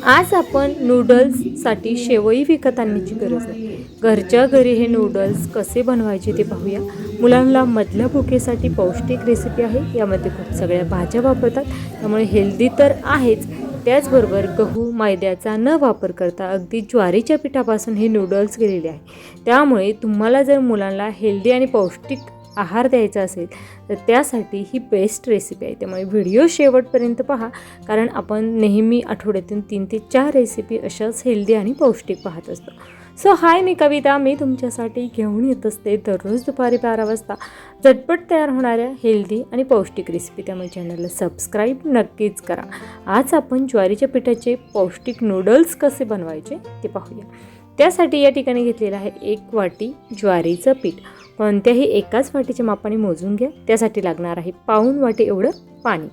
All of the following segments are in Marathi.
आज आपण नूडल्ससाठी शेवई विकत आणण्याची गरज नाही, घरच्या घरी हे नूडल्स कसे बनवायचे ते पाहूया. मुलांना मधल्या भुकेसाठी पौष्टिक रेसिपी आहे. यामध्ये खूप सगळ्या भाज्या वापरतात, त्यामुळे हेल्दी तर आहेच. त्याचबरोबर गहू मैद्याचा न वापर करता अगदी ज्वारीच्या पिठापासून हे नूडल्स केलेले आहे. त्यामुळे तुम्हाला जर मुलांना हेल्दी आणि पौष्टिक आहार द्यायचा असेल तर त्यासाठी ही बेस्ट रेसिपी आहे. त्यामुळे व्हिडिओ शेवटपर्यंत पहा, कारण आपण नेहमी आठवड्यातून 3 ते 4 रेसिपी अशाच हेल्दी आणि पौष्टिक पाहत असतो. सो हाय, मी कविता. मी तुमच्यासाठी घेऊन येत असते दररोज दुपारी 12 वाजता झटपट तयार होणाऱ्या हेल्दी आणि पौष्टिक रेसिपी. त्यामुळे चॅनलला सबस्क्राईब नक्कीच करा. आज आपण ज्वारीच्या पिठाचे पौष्टिक नूडल्स कसे बनवायचे ते पाहूया. त्यासाठी या ठिकाणी घेतलेलं आहे 1 वाटी ज्वारीचं पीठ. कोणत्याही एकाच वाटीच्या मापाने मोजून घ्या. त्यासाठी लागणार आहे पाऊण वाटी एवढं पाणी.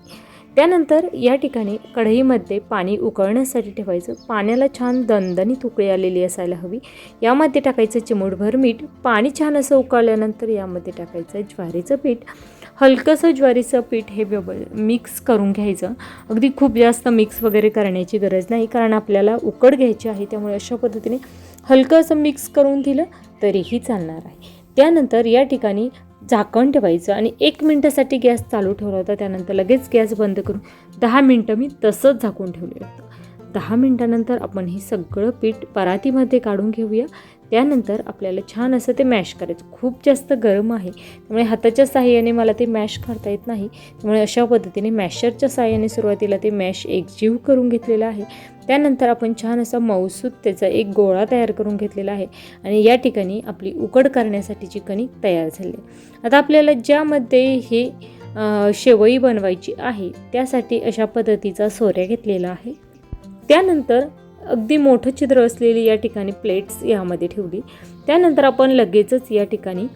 त्यानंतर या ठिकाणी कढईमध्ये पाणी उकळण्यासाठी ठेवायचं. पाण्याला छान दणदणीत उकळी आलेली असायला हवी. यामध्ये टाकायचं चिमूटभर मीठ. पाणी छान असं उकळल्यानंतर यामध्ये टाकायचं ज्वारीचं पीठ. हलकंसं ज्वारीचं पीठ हे मिक्स करून घ्यायचं. अगदी खूप जास्त मिक्स वगैरे करण्याची गरज नाही, कारण आपल्याला उकड घ्यायची आहे. त्यामुळे अशा पद्धतीने हलकं असं मिक्स करून दिलं तरीही चालणार आहे. त्यानंतर या ठिकाणी झाकण ठेवायचं आणि 1 मिनिटासाठी गॅस चालू ठेवला होता. त्यानंतर लगेच गॅस बंद करून 10 मिनटं मी तसंच झाकून ठेवलं होतं. 10 मिनटानंतर आपण हे सगळं पीठ परातीमध्ये काढून घेऊया. त्यानंतर आपल्याला छान असं ते मॅश करायचं. खूप जास्त गरम आहे, त्यामुळे हाताच्या साहाय्याने मला ते मॅश करता येत नाही. त्यामुळे अशा पद्धतीने मॅशरच्या साहाय्याने सुरुवातीला ते मॅश एकजीव करून घेतलेलं आहे. त्यानंतर आपण छान असा मऊसूत त्याचा एक गोळा तयार करून घेतलेला आहे आणि या ठिकाणी आपली उकड करण्यासाठीची कणिक तयार झाली. आता आपल्याला ज्यामध्ये हे शेवई बनवायची आहे त्यासाठी अशा पद्धतीचा सोऱ्या घेतलेला आहे. त्यानंतर अगदी मोठं छिद्र असलेली या ठिकाणी प्लेट्स यामध्ये ठेवली. त्यानंतर आपण लगेचच या ठिकाणी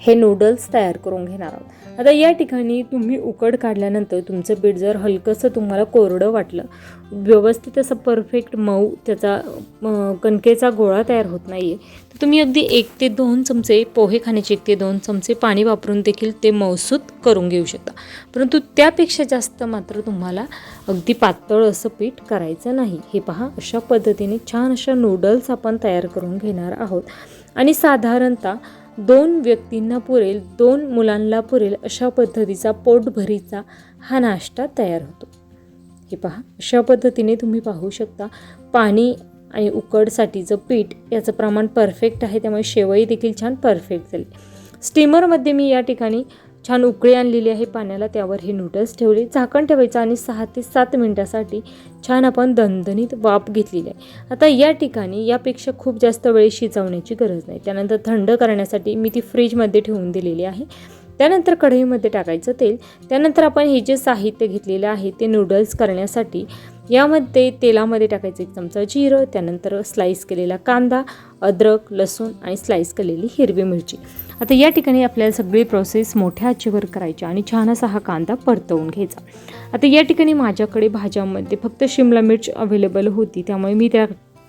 हे नूडल्स तयार करून घेणार आहोत. आता या ठिकाणी तुम्ही उकड काढल्यानंतर तुमचं पीठ जर हलकंसं तुम्हाला कोरडं वाटलं, व्यवस्थित असं परफेक्ट मऊ त्याचा कणकेचा गोळा तयार होत नाही आहे, तर तुम्ही अगदी 1 ते 2 चमचे पोहे खाण्याचे 1 ते 2 चमचे पाणी वापरून देखील ते मऊसूत करून घेऊ शकता. परंतु त्यापेक्षा जास्त मात्र तुम्हाला अगदी पातळ असं पीठ करायचं नाही. हे पहा, अशा पद्धतीने छान अशा नूडल्स आपण तयार करून घेणार आहोत आणि साधारणतः 2 व्यक्तींना पुरेल, 2 मुलांना पुरेल अशा पद्धतीचा पोटभरीचा हा नाश्ता तयार होतो. हे पहा, अशा पद्धतीने तुम्ही पाहू शकता. पाणी आणि उकडसाठीचं पीठ याचं प्रमाण परफेक्ट आहे, त्यामुळे शेवई देखील छान परफेक्ट झाली. स्टीमरमध्ये मी या ठिकाणी छान उकळी आणलेली आहे पाण्याला. त्यावर हे नूडल्स ठेवले. झाकण ठेवायचं आणि 6 ते 7 मिनटासाठी छान आपण दणदणीत वाफ घेतलेली आहे. आता या ठिकाणी यापेक्षा खूप जास्त वेळ शिजवण्याची गरज नाही. त्यानंतर थंड करण्यासाठी मी ती फ्रीजमध्ये ठेवून दिलेली आहे. त्यानंतर कढईमध्ये टाकायचं तेल. त्यानंतर आपण हे जे साहित्य घेतलेलं आहे ते नूडल्स करण्यासाठी यामध्ये तेलामध्ये टाकायचं 1 चमचा जिरं. त्यानंतर स्लाईस केलेला कांदा, अद्रक, लसूण आणि स्लाईस केलेली हिरवी मिरची. आता या ठिकाणी आपल्याला सगळी प्रोसेस मोठ्या आचेवर करायची आणि छान असा हा कांदा परतवून घ्यायचा. आता या ठिकाणी माझ्याकडे भाज्यामध्ये फक्त शिमला मिर्च अवेलेबल होती, त्यामुळे मी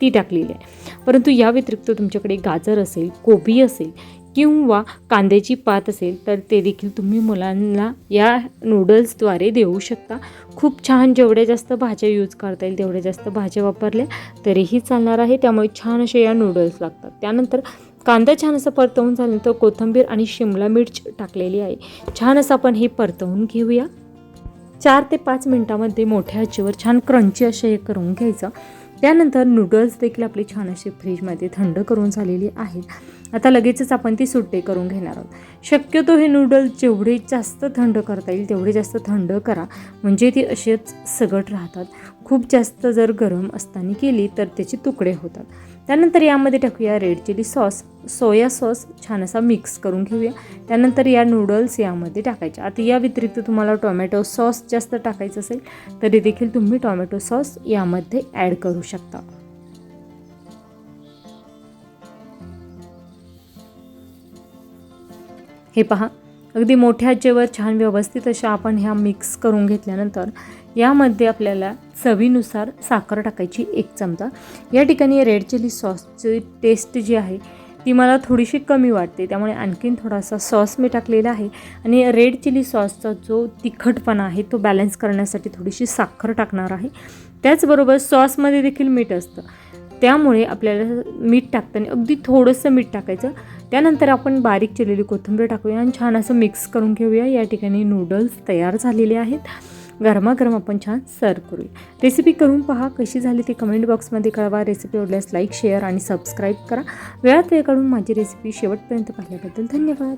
ती टाकलेली आहे. परंतु या व्यतिरिक्त तुमच्याकडे गाजर असेल, कोबी असेल किंवा कांद्याची पात असेल तर ते देखील तुम्ही मुलांना या नूडल्सद्वारे देऊ शकता. खूप छान, जेवढ्या जास्त भाज्या यूज करता येईल तेवढ्या जास्त भाज्या वापरल्या तरीही चालणार आहे. त्यामुळे छान असे या नूडल्स लागतात. त्यानंतर कांदा छान असं परतवून झाल्यानंतर कोथिंबीर आणि शिमला मिर्च टाकलेली आहे. छान असं आपण हे परतवून घेऊया. 4 ते 5 मिनटामध्ये मोठ्या आचेवर छान क्रंची असे हे करून घ्यायचं. त्यानंतर नूडल्स देखील आपले छान असे फ्रीजमध्ये थंड करून झालेली आहेत. आता लगेचच आपण ती सुट्टे करून घेणार आहोत. शक्यतो हे नूडल्स जेवढे जास्त थंड करता येईल तेवढे जास्त थंड करा, म्हणजे ती असेच सगट राहतात. खूप जास्त जर गरम असताना केली तर त्याचे तुकडे होतात. त्यानंतर यामध्ये टाकूया red chilli sauce, soya sauce. छान असा मिक्स करून घेऊया. त्यानंतर या नूडल्स यामध्ये टाकायचे. आता या व्यतिरिक्त तुम्हाला टोमॅटो सॉस जास्त टाकायचं असेल तरी देखील तुम्ही टोमॅटो सॉस यामध्ये ॲड करू शकता. हे पहा, अगदी मोठ्या आचेवर छान व्यवस्थित अशा आपण ह्या मिक्स करून घेतल्यानंतर यामध्ये आपल्याला चवीनुसार साखर टाकायची 1 चमचा. या ठिकाणी रेड चिली सॉसची टेस्ट जी आहे ती मला थोडीशी कमी वाटते, त्यामुळे आणखीन थोडासा सॉस मी टाकलेला आहे. आणि रेड चिली सॉसचा जो तिखटपणा आहे तो बॅलन्स करण्यासाठी थोडीशी साखर टाकणार आहे. त्याचबरोबर सॉसमध्ये देखील मीठ असतं, त्यामुळे आपल्याला मीठ टाकताना अगदी थोडंसं मीठ टाकायचं. त्यानंतर आपण बारीक चिरलेली कोथिंबीर टाकूया आणि छान असं मिक्स करून घेऊया. या ठिकाणी नूडल्स तयार झालेले आहेत. गरमागरम आपण छान सर्व करूया. रेसिपी करून पहा, कशी झाली ती कमेंट बॉक्समध्ये कळवा. रेसिपी आवडल्यास लाईक, शेअर आणि सबस्क्राईब करा. वेळात वेळ काढून माझी रेसिपी शेवटपर्यंत पाहिल्याबद्दल धन्यवाद.